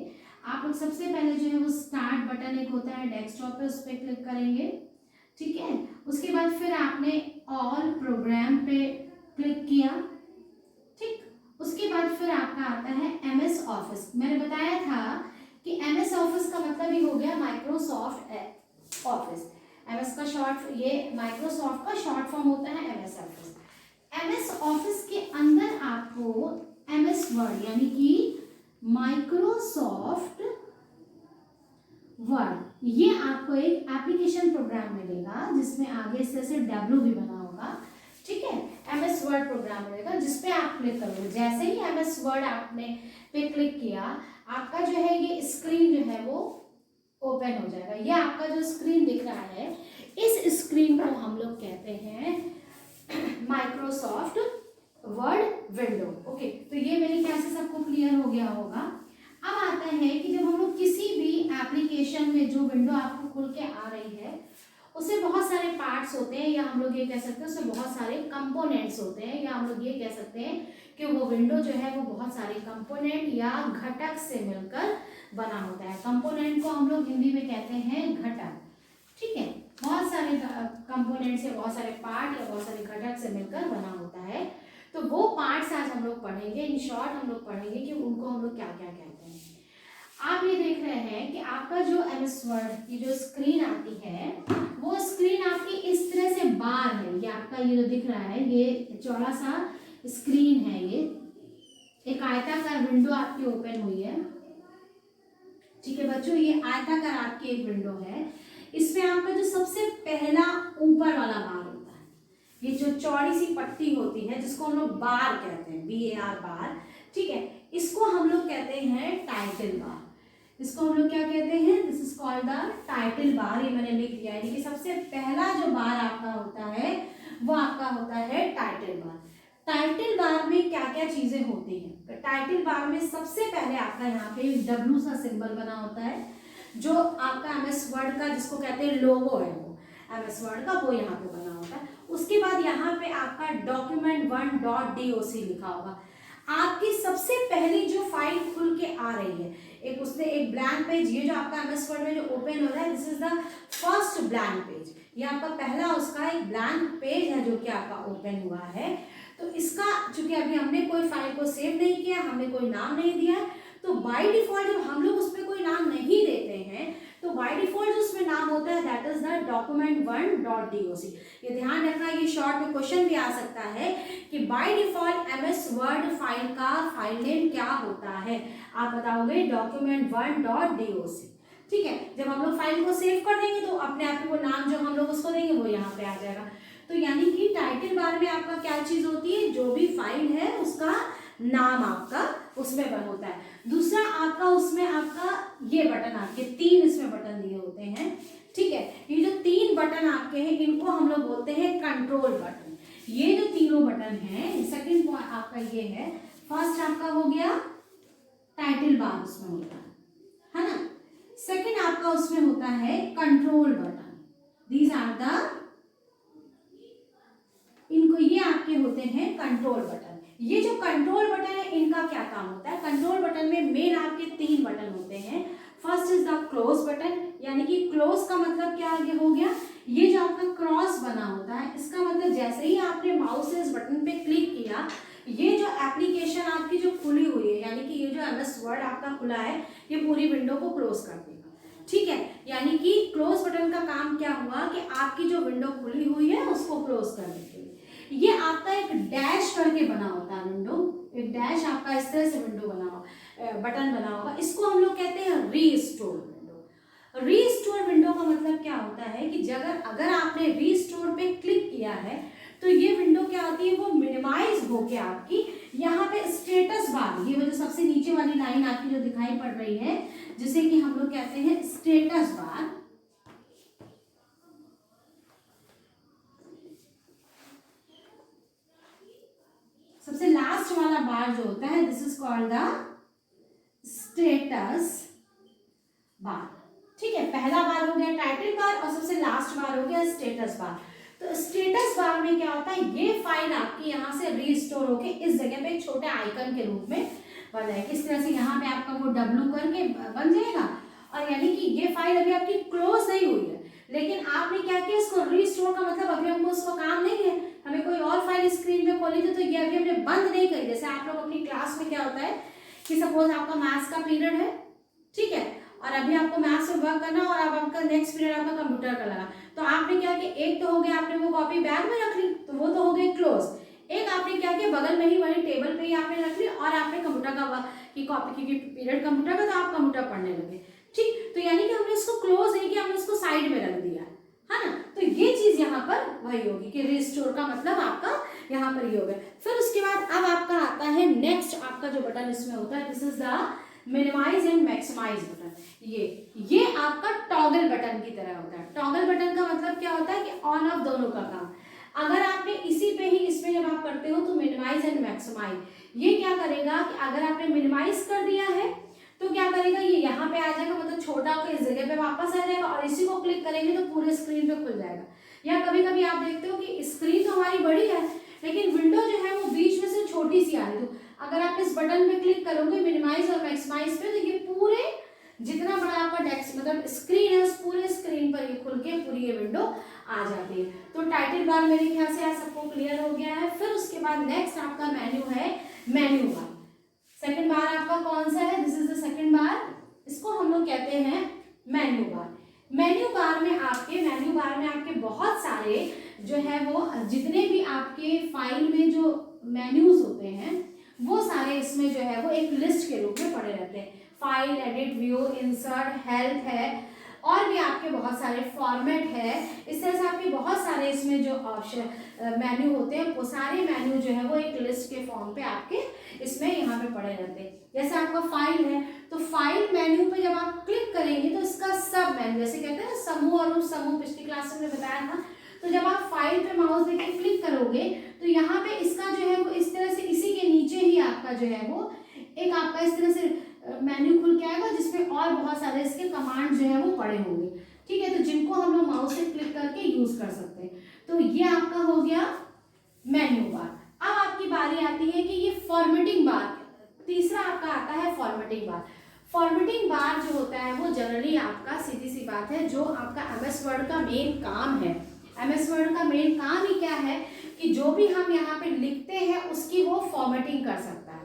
Speaker 4: आप लोग सबसे पहले जो है वो स्टार्ट बटन एक होता है डेस्कटॉप पे, उस पर क्लिक करेंगे, ठीक है। उसके बाद फिर आपने ऑल प्रोग्राम पे क्लिक किया, ठीक। उसके बाद फिर आपका आता है MS ऑफिस। मैंने बताया था कि MS ऑफिस का मतलब ही हो गया माइक्रोसॉफ्ट ऑफिस। MS का शॉर्ट, ये माइक्रोसॉफ्ट का शॉर्ट फॉर्म होता है MS ऑफिस। MS ऑफिस के अंदर आपको MS वर्ड यानी कि माइक्रोसॉफ्ट वर्ड, ये आपको एक एप्लीकेशन प्रोग्राम मिलेगा जिसमें आगे से W भी बना होगा, ठीक है। MS वर्ड प्रोग्राम मिलेगा जिसपे आप क्लिक करोगे। जैसे ही MS वर्ड आपने पे क्लिक किया, आपका जो है ये स्क्रीन जो है वो ओपन हो जाएगा। ये आपका जो स्क्रीन दिख रहा है, इस स्क्रीन को हम लोग कहते हैं माइक्रोसॉफ्ट वर्ड विंडो। ओके, तो ये मेरे ख्याल से सबको क्लियर हो गया होगा। अब आता है कि जब हम लोग किसी भी एप्लीकेशन में जो विंडो आपको खुल के आ रही है उससे बहुत सारे पार्ट्स होते हैं, या हम लोग ये कह सकते हैं उससे बहुत सारे कंपोनेंट्स होते हैं, या हम लोग ये कह सकते हैं कि वो विंडो जो है वो बहुत सारे कंपोनेंट या घटक से मिलकर बना होता है। कंपोनेंट को हम लोग हिंदी में कहते हैं घटक, ठीक है। बहुत सारे कंपोनेंट से, बहुत सारे पार्ट या बहुत सारे घटक से मिलकर बना होता है। तो वो पार्ट्स आज हम लोग पढ़ेंगे। इन शॉर्ट हम लोग पढ़ेंगे कि उनको हम लोग क्या क्या कहते हैं। आप ये देख रहे हैं कि आपका जो MS वर्ड की जो स्क्रीन आती है वो स्क्रीन आपकी इस तरह से बार है। ये आपका ये जो दिख रहा है ये चौड़ा सा स्क्रीन है, ये एक आयताकार विंडो आपकी ओपन हुई है, ठीक है बच्चों। ये आयताकार आपकी एक विंडो है। इसमें आपका जो सबसे पहला ऊपर वाला बार होता है, ये जो चौड़ी सी पट्टी होती है जिसको हम लोग बार कहते हैं, BAR बार, ठीक है। इसको हम लोग कहते हैं टाइटल बार। इसको हम लोग क्या कहते हैं, this is called the title bar. ये मैंने लिख दिया है कि सबसे पहला जो बार आपका होता है वो आपका होता है टाइटल बार। टाइटल बार में क्या क्या चीजें होती हैं। टाइटल बार में सबसे पहले आपका यहाँ पे W सा सिंबल बना होता है, जो आपका MS वर्ड का जिसको कहते हैं लोगो है, वो MS वर्ड का वो यहाँ पे बना होता है। उसके बाद यहाँ पे आपका document1.doc लिखा होगा। आपकी सबसे पहली जो फाइल खुल के आ रही है, एक उसने एक ब्लैंक पेज, ये जो आपका MS वर्ड में जो ओपन हो रहा है, this is the first blank page. ये आपका पहला उसका एक ब्लैंक पेज है जो कि आपका ओपन हुआ है। तो इसका चूंकि अभी हमने कोई फाइल को सेव नहीं किया, हमने कोई नाम नहीं दिया, तो बाय डिफॉल्ट जब हम लोग उसमें कोई नाम नहीं देते हैं तो बाय डिफॉल्ट जो उसमें नाम होता है दैट इज द document1.doc। ये ध्यान रखना, ये शॉर्ट में क्वेश्चन भी आ सकता है कि by default MS word file का फाइल नेम क्या होता है। आप बताओगे document1.doc, ठीक है। जब हम लोग फाइल को सेव कर देंगे तो अपने आप वो नाम जो हम लोग उसको देंगे वो यहाँ पे आ जाएगा। तो यानी कि टाइटल बार में आपका क्या चीज होती है, जो भी फाइल है उसका नाम आपका उसमें बन होता है। दूसरा आपका उसमें आपका ये बटन, आपके 3 इसमें बटन दिए होते हैं, ठीक है। ये जो 3 बटन आपके हैं इनको हम लोग बोलते हैं कंट्रोल बटन। ये जो तीनों बटन हैं, सेकंड पॉइंट आपका ये है, फर्स्ट आपका हो गया टाइटल बार उसमें होता है ना। सेकंड आपका उसमें होता है control button. These are the, इनको ये आपके होते हैं कंट्रोल बटन। ये जो कंट्रोल बटन है इनका क्या काम होता है। कंट्रोल बटन में मेन आपके 3 बटन होते हैं। First is the close button, यानी कि क्लोज का मतलब क्या आगे हो गया ये जो आपका क्रॉस बना होता है, इसका मतलब जैसे ही आपने माउस से इस बटन पे क्लिक किया, ये जो एप्लीकेशन आपकी जो खुली हुई है, यानी कि ये जो MS वर्ड आपका खुला है, ये पूरी विंडो को क्लोज कर देगा। ठीक है, यानी कि क्लोज बटन का काम क्या हुआ कि आपकी जो विंडो खुली हुई है उसको क्लोज करने के लिए। ये आपका एक डैश करके बना होता है विंडो, एक डैश आपका इस तरह से विंडो बना हो, बटन बना होगा, इसको हम लोग कहते हैं रीस्टोर विंडो। रीस्टोर विंडो का मतलब क्या होता है कि अगर आपने रीस्टोर पे क्लिक किया है तो ये विंडो क्या होती है, वो मिनिमाइज होके आपकी यहाँ पे स्टेटस बार, ये जो सबसे नीचे वाली लाइन आपकी जो दिखाई पड़ रही है, जिसे कि हम लोग कहते हैं स्टेटस बार, सबसे लास्ट वाला बार जो होता है, this is called the status bar. ठीक है, पहला बार हो गया टाइटल बार और सबसे लास्ट बार हो गया स्टेटस बार। तो स्टेटस बार में क्या होता है, ये फाइल आपकी यहाँ से रीस्टोर होके इस जगह पे एक छोटे आइकन के रूप में बन जाएगी। इस तरह से यहाँ पे आपका वो W करके बन जाएगा, और यानी कि ये फाइल अभी आपकी क्लोज नहीं हुई है, लेकिन आपने क्या किया, इसको रीस्टोर का मतलब अभी हमको उसको काम नहीं है, हमें कोई और फाइल स्क्रीन पे खोली थी, तो ये अभी हमने बंद नहीं करी। जैसे आप लोग अपनी क्लास में क्या होता है कि सपोज आपका मैथ्स का पीरियड है, ठीक है, और अभी आपको मैथ्स में वर्क करना और अब आपका नेक्स्ट पीरियड आपका कंप्यूटर का लगा, तो आपने क्या किया, एक तो हो गया आपने वो कॉपी बैग में रख ली, तो वो तो हो गई क्लोज। एक आपने क्या किया, बगल में ही वही टेबल पे ही आपने रख ली और आपने कंप्यूटर का की कॉपी, क्योंकि पीरियड कंप्यूटर का, तो आप कंप्यूटर पढ़ने लगे। ठीक, तो यानी कि हमने इसको क्लोज नहीं किया, हमने इसको साइड में रख दिया, है ना। तो ये चीज यहाँ पर वही होगी कि रिस्टोर का मतलब आपका यहाँ पर ये हो गया। फिर उसके बाद अब आपका आता है नेक्स्ट, आपका जो बटन इसमें होता है, this is the minimize and maximize button. ये आपका टॉगल बटन की तरह होता है। टॉगल बटन का मतलब क्या होता है कि ऑन ऑफ दोनों का काम। अगर आपने इसी पे ही, इसमें जब आप करते हो तो मिनिमाइज एंड मैक्सिमाइज, ये क्या करेगा कि अगर आपने मिनिमाइज कर दिया है तो क्या करेगा, ये यहाँ पे आ जाएगा, मतलब छोटा होकर इस जगह पे वापस आ जाएगा, और इसी को क्लिक करेंगे तो पूरे स्क्रीन पे खुल जाएगा। या कभी कभी आप देखते हो कि स्क्रीन तो हमारी बड़ी है लेकिन विंडो जो है वो बीच में से छोटी सी आ रही, तो अगर आप इस बटन पे क्लिक करोगे मिनिमाइज और मैक्सिमाइज पे, तो ये पूरे जितना बड़ा आपका डेस्क मतलब स्क्रीन है उस पूरे स्क्रीन पर ये खुल के पूरी ये विंडो आ जाती है। तो टाइटल बार मेरे ख्याल से आज सबको क्लियर हो गया है। फिर उसके बाद नेक्स्ट आपका मेन्यू है, मेन्यू बार। सेकंड बार आपका कौन सा है, दिस इज द सेकंड बार, इसको हम लोग कहते हैं मेन्यू बार। मेन्यू बार में आपके बहुत सारे जो है वो जितने भी आपके फाइल में जो मेन्यूज होते हैं वो सारे इसमें जो है वो एक लिस्ट के रूप में पड़े रहते हैं। File, edit, view, insert, help है, और भी आपके बहुत सारे फॉर्मेट है, इस तरह से आपके बहुत सारे इसमें जो ऑप्शन मेन्यू होते हैं वो सारे मेन्यू जो है वो एक लिस्ट के फॉर्म पे आपके इसमें यहाँ पे पड़े रहते हैं। जैसे आपका फाइल है तो फाइल मेन्यू पे जब आप क्लिक करेंगे तो इसका सब मेन्यू, जैसे कहते हैं ना समूह और उप समूह, पिछली क्लास में बताया था, तो जब आप फाइल पे माउस देके क्लिक करोगे तो यहाँ पे इसका जो है वो इस तरह से इसी के नीचे ही आपका जो है वो एक आपका इस तरह से मेन्यू खुल के आएगा जिसमें और बहुत सारे इसके कमांड जो है वो पड़े होंगे। ठीक है, तो जिनको हम लोग माउस से क्लिक करके यूज कर सकते हैं। तो ये आपका हो गया मेन्यू बार। अब आपकी बारी आती है कि ये फॉर्मेटिंग बार, तीसरा आपका आता है फॉर्मेटिंग बार। फॉर्मेटिंग बार जो होता है वो जनरली आपका, सीधी सी बात है, जो आपका MS वर्ड का मेन काम है। MS वर्ड का मेन काम ही क्या है कि जो भी हम यहाँ पे लिखते हैं उसकी वो फॉर्मेटिंग कर सकता है।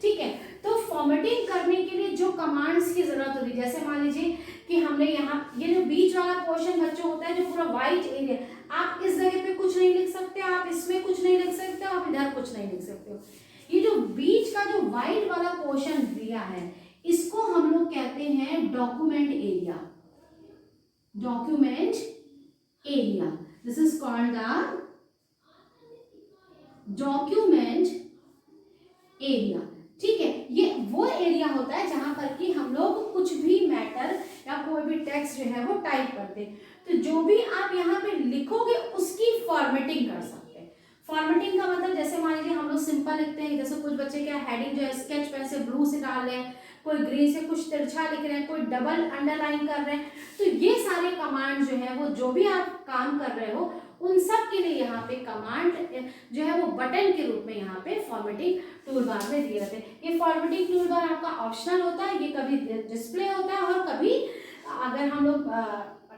Speaker 4: ठीक है, तो फॉर्मेटिंग करने के लिए जो कमांड्स की जरूरत होती है, जैसे मान लीजिए कि हमने यहाँ ये जो बीच वाला पोर्शन बच्चों होता है जो पूरा व्हाइट एरिया, आप इस जगह पे कुछ नहीं लिख सकते, आप इसमें कुछ नहीं लिख सकते, आप इधर कुछ नहीं लिख सकते हो। ये जो बीच का जो व्हाइट वाला पोर्शन दिया है इसको हम लोग कहते हैं document area. Document area, this is called the document area. ठीक है, ये वो एरिया होता है जहां पर कि हम लोग कुछ भी मैटर या कोई भी टेक्स्ट जो है वो टाइप करते हैं, तो जो भी आप यहाँ पे लिखोगे उसकी फॉर्मेटिंग कर सकते हैं। फॉर्मेटिंग का मतलब जैसे मान लीजिए हम लोग सिंपल लिखते हैं, जैसे कुछ बच्चे क्या हेडिंग जो है स्केच पेन से ब्लू से डाल रहे हैं, कोई ग्रीन से कुछ तिरछा लिख रहे हैं, कोई डबल अंडरलाइन कर रहे हैं, तो ये सारे कमांड जो है वो जो भी आप काम कर रहे हो उन सब के लिए यहाँ पे कमांड जो है वो बटन के रूप में यहाँ पे फॉर्मेटिंग टूल बार में दिए रहते हैं। ये फॉर्मेटिंग टूल बार आपका ऑप्शनल होता है, ये कभी डिस्प्ले होता है और कभी अगर हम लोग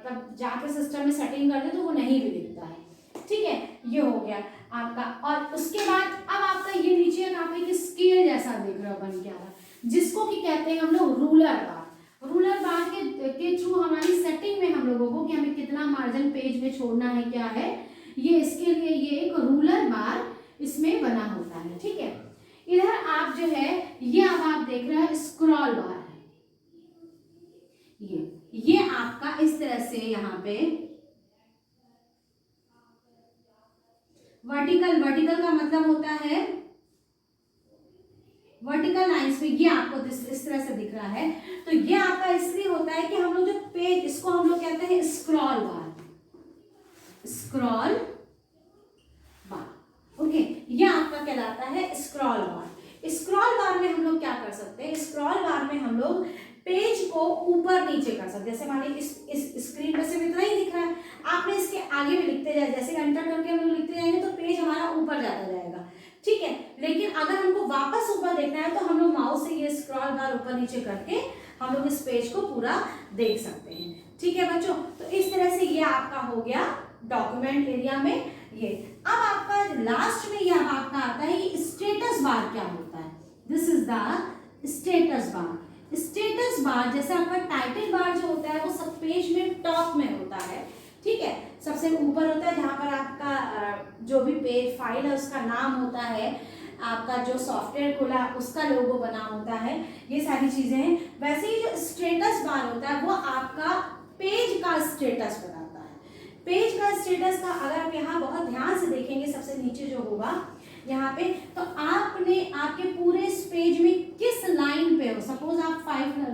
Speaker 4: मतलब जहाँ पे सिस्टम में सेटिंग करते तो वो नहीं भी दिखता है। ठीक है, ये हो गया आपका। और उसके बाद अब आपका ये नीचे आप एक स्केल जैसा दिख रहा बन के आ रहा, जिसको कि कहते हैं हम लोग रूलर बार। रूलर बार के थ्रू हमारी सेटिंग में हम लोगों को कि हमें कितना मार्जिन पेज में छोड़ना है क्या है, ये इसके लिए ये एक रूलर बार इसमें बना होता है। ठीक है, इधर आप जो है ये अब आप देख रहे हैं स्क्रॉल बार है, ये आपका इस तरह से यहाँ पे वर्टिकल का मतलब होता है वर्टिकल लाइंस में, ये आपको इस तरह से दिख रहा है। तो ये आपका इसलिए होता है कि हम लोग जो पेज, इसको हम लोग कहते हैं स्क्रॉल बार। ओके, ये आपका कहलाता है स्क्रॉल बार। स्क्रॉल बार में हम लोग क्या कर सकते हैं, स्क्रॉल बार में हम लोग पेज को ऊपर नीचे कर सकते हैं। जैसे मान लीजिए इस स्क्रीन पर सिर्फ इतना ही दिख रहा है, आपने इसके आगे भी लिखते जाए, जैसे एंटर करके हम लोग लिखते जाएंगे तो पेज हमारा ऊपर जाता जाएगा। ठीक है, लेकिन अगर हमको वापस ऊपर देखना है तो हम लोग माउस से ये स्क्रॉल बार ऊपर नीचे करके हम लोग इस पेज को पूरा देख सकते हैं। ठीक है बच्चों, तो इस तरह से ये आपका हो गया डॉक्यूमेंट एरिया में ये। अब आपका लास्ट में ये आपका आता है ये स्टेटस बार क्या होता है। This is the status bar. Status bar जैसे आपका टाइटल बार जो होता है वो सब पेज में टॉप में होता है। ठीक है, सबसे ऊपर होता है जहाँ पर आपका जो भी पेज फाइल है उसका नाम होता है, आपका जो सॉफ्टवेयर खोला उसका लोगो बना होता है, ये सारी चीजें हैं। वैसे ही जो स्टेटस बार होता है वो आपका पेज का स्टेटस बताता है। पेज का स्टेटस का अगर आप यहाँ बहुत ध्यान से देखेंगे सबसे नीचे जो होगा यहाँ पे, तो आपने आपके पूरे इस पेज में किस लाइन पे हो, सपोज आप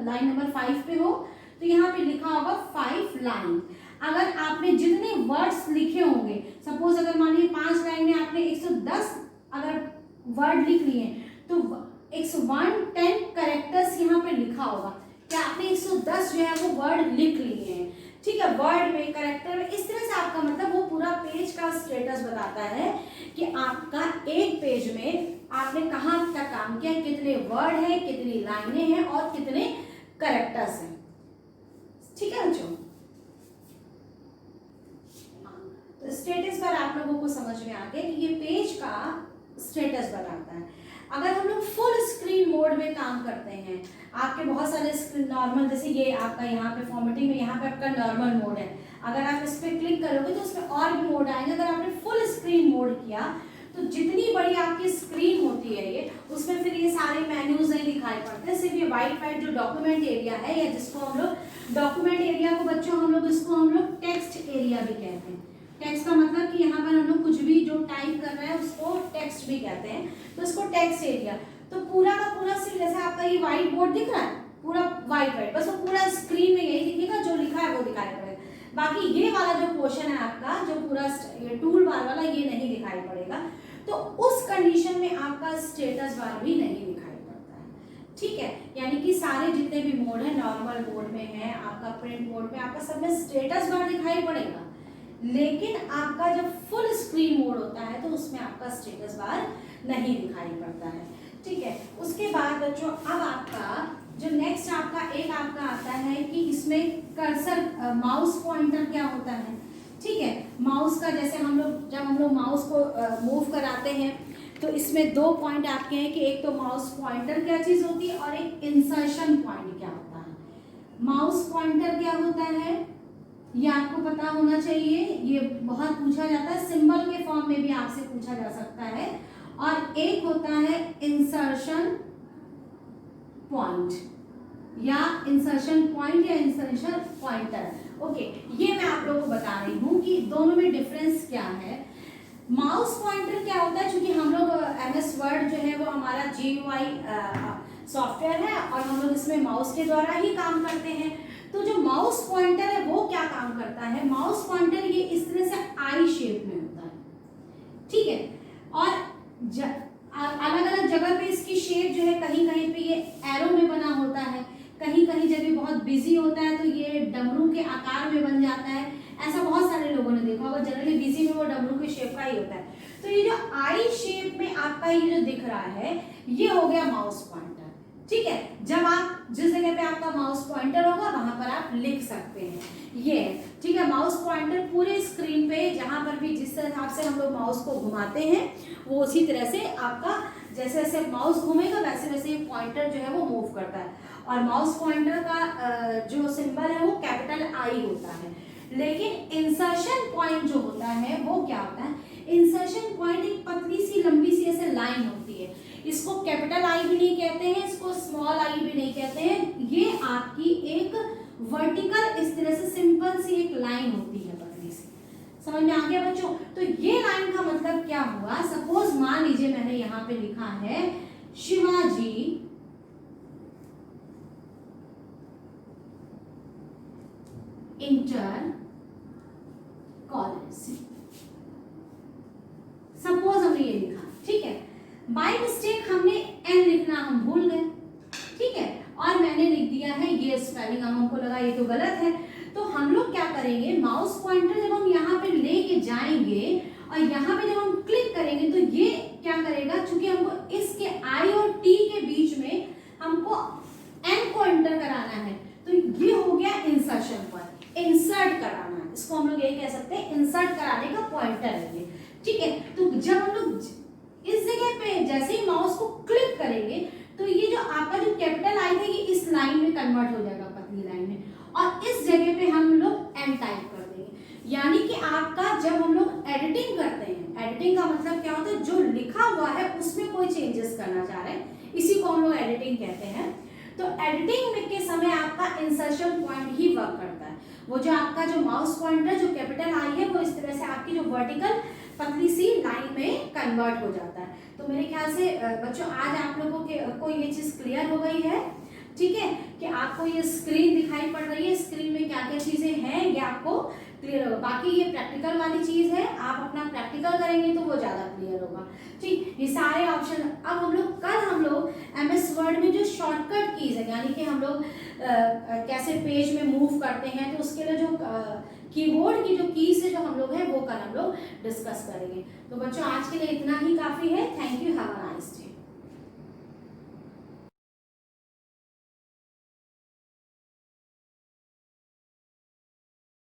Speaker 4: लाइन नंबर 5 पे हो तो यहाँ पे लिखा होगा 5 लाइन। अगर आपने जितने वर्ड्स लिखे होंगे, सपोज अगर मान लीजिए 5 लाइन में आपने 110 अगर वर्ड लिख लिए तो 110 कैरेक्टर्स यहाँ पे लिखा होगा कि आपने 110 जो है वो वर्ड लिख लिए हैं। ठीक है, वर्ड में कैरेक्टर में इस तरह से आपका मतलब वो पूरा पेज का स्टेटस बताता है कि आपका एक पेज में आपने कहाँ तक काम किया, कितने वर्ड है, कितनी लाइनें हैं और कितने कैरेक्टर्स हैं। ठीक है बच्चों, तो स्टेटस पर आप लोगों को समझ में आ गया कि ये पेज का स्टेटस बताता है। अगर हम लोग फुल स्क्रीन मोड में काम करते हैं, आपके बहुत सारे स्क्रीन नॉर्मल, जैसे ये आपका यहाँ पे फॉर्मेटिंग में यहाँ पे आपका नॉर्मल मोड है, अगर आप इस पर क्लिक करोगे तो उसमें और भी मोड आएंगे। अगर आपने फुल स्क्रीन मोड किया तो जितनी बड़ी आपकी स्क्रीन होती है ये, उसमें फिर ये सारे मेन्यूज नहीं दिखाई पड़ते, सिर्फ ये वाइट जो डॉक्यूमेंट एरिया है, या जिसको हम लोग डॉक्यूमेंट एरिया को बच्चों हम लोग इसको हम लोग टेक्स्ट एरिया भी कहते हैं। टेक्स्ट का मतलब कि यहाँ पर हम लोग कुछ भी जो टाइप कर रहे हैं उसको टेक्स्ट भी कहते हैं, तो इसको टेक्स्ट एरिया। तो पूरा का पूरा सिर्फ जैसे आपका ये व्हाइट बोर्ड दिख रहा है, पूरा व्हाइट बस वो पूरा स्क्रीन में यही दिखेगा, जो लिखा है वो दिखाई पड़ेगा। बाकी ये वाला जो पोर्शन है आपका जो पूरा टूल बार वाला, ये नहीं दिखाई पड़ेगा। तो उस कंडीशन में आपका स्टेटस बार भी नहीं दिखाई पड़ता है। ठीक है, यानी कि सारे जितने भी मोड है, नॉर्मल मोड में है, आपका प्रिंट मोड में, आपका सब में स्टेटस बार दिखाई पड़ेगा, लेकिन आपका जब फुल स्क्रीन मोड होता है तो उसमें आपका स्टेटस बार नहीं दिखाई पड़ता है। ठीक है, उसके बाद बच्चों अब आपका जो नेक्स्ट आपका एक आपका आता है कि इसमें कर्सर माउस पॉइंटर क्या होता है। ठीक है, माउस का जैसे जब हम लोग माउस को मूव कराते हैं तो इसमें 2 पॉइंट आपके हैं कि एक तो माउस पॉइंटर क्या चीज़ होती है और एक इंसर्शन पॉइंट क्या होता है। माउस पॉइंटर क्या होता है ये आपको पता होना चाहिए, ये बहुत पूछा जाता है, सिंबल के फॉर्म में भी आपसे पूछा जा सकता है। और एक होता है इंसर्शन पॉइंट या इंसर्शन पॉइंट या इंसर्शन पॉइंटर। ओके, ये मैं आप लोगों को बता रही हूँ कि दोनों में डिफरेंस क्या है। माउस पॉइंटर क्या होता है, क्योंकि हम लोग MS वर्ड जो है वो हमारा GUI सॉफ्टवेयर है और हम लोग इसमें माउस के द्वारा ही काम करते हैं। तो जो माउस पॉइंटर है वो क्या काम करता है, माउस पॉइंटर ये इस तरह से आई शेप में होता है। ठीक है, और अलग अलग जगह पे इसकी शेप जो है, कहीं कहीं पे ये एरो में बना होता है, कहीं कहीं जब ये बहुत बिजी होता है तो ये डमरू के आकार में बन जाता है। ऐसा बहुत सारे लोगों ने देखा होगा, जनरली बिजी में वो डमरू के शेप का ही होता है। तो ये जो आई शेप में आपका ये जो दिख रहा है ये हो गया माउस पॉइंटर। ठीक है, जब आप जिस जगह पे आपका माउस पॉइंटर होगा वहां पर आप लिख सकते हैं। ये ठीक है, माउस पॉइंटर पूरे स्क्रीन पे जहां पर भी जिस हिसाब से हम लोग माउस को घुमाते हैं वो उसी तरह से आपका जैसे जैसे माउस घूमेगा वैसे वैसे ये पॉइंटर जो है वो मूव करता है। और माउस पॉइंटर का जो सिंबल है वो कैपिटल आई होता है। लेकिन इंसर्शन पॉइंट जो होता है वो क्या होता है, इंसर्शन पॉइंट एक पतली सी लंबी सी ऐसे लाइन होती है। इसको कैपिटल आई भी नहीं कहते हैं, इसको स्मॉल आई भी नहीं कहते हैं। ये आपकी एक वर्टिकल इस तरह से सिंपल सी एक लाइन होती है पतली सी। समझ में आ गया बच्चों? तो ये लाइन का मतलब क्या हुआ, सपोज मान लीजिए मैंने यहाँ पे लिखा है शिवाजी इंटर कॉलेज, सपोज हमने ये लिखा, ठीक है। बाय मिस्टेक हमने एन लिखना हम भूल गए, ठीक है, और मैंने लिख दिया है ये स्पेलिंग, अब हमको लगा ये तो गलत है। तो हम लोग क्या करेंगे, माउस पॉइंटर जब हम यहाँ पे लेके जाएंगे और यहाँ पे जब हम क्लिक करेंगे तो ये क्या करेगा, चूंकि हमको इसके आई और टी के बीच में हमको एन को एंटर कराना है, तो ये हो गया इंसर्शन पॉइंट, इंसर्ट कराना है। इसको हम लोग ये कह सकते हैं इंसर्ट कराने का पॉइंटर है ये, ठीक है। तो जब हम लोग इस जगह पे जैसे ही माउस को क्लिक करेंगे तो ये जो आपका जो कैपिटल आई है ये इस लाइन में कन्वर्ट हो जाएगा, पतली लाइन में, और इस जगह पे हम लोग एन टाइप कर देंगे। यानी कि आपका जब हम लोग एडिटिंग करते हैं, एडिटिंग का मतलब क्या होता है, जो लिखा हुआ है उसमें कोई चेंजेस करना चाह रहे हैं, इसी को हम लोग एडिटिंग कहते हैं। तो एडिटिंग में के समय आपका इंसर्शन पॉइंट ही वर्क करता है। वो जो आपका जो माउस पॉइंटर जो कैपिटल आई है वो इस तरह से आपकी जो वर्टिकल पतली सी लाइन में कन्वर्ट हो जाता है। तो मेरे ख्याल से बच्चों आज आप लोगों को ये चीज क्लियर हो गई है, ठीक है, कि आपको ये स्क्रीन दिखाई पड़ रही है, स्क्रीन में क्या क्या चीजें हैं ये आपको क्लियर होगा। बाकी ये प्रैक्टिकल वाली चीज है, आप अपना प्रैक्टिकल करेंगे तो वो ज्यादा क्लियर होगा, ठीक। ये सारे ऑप्शन अब हम लोग MS वर्ड में जो शॉर्टकट कीज है, यानी कि हम लोग कैसे पेज में मूव करते हैं, तो उसके लिए जो कीबोर्ड की जो कीज है जो हम लोग है वो कल हम लोग डिस्कस करेंगे। तो बच्चों आज के लिए इतना ही काफी है। Thank you, have a nice day.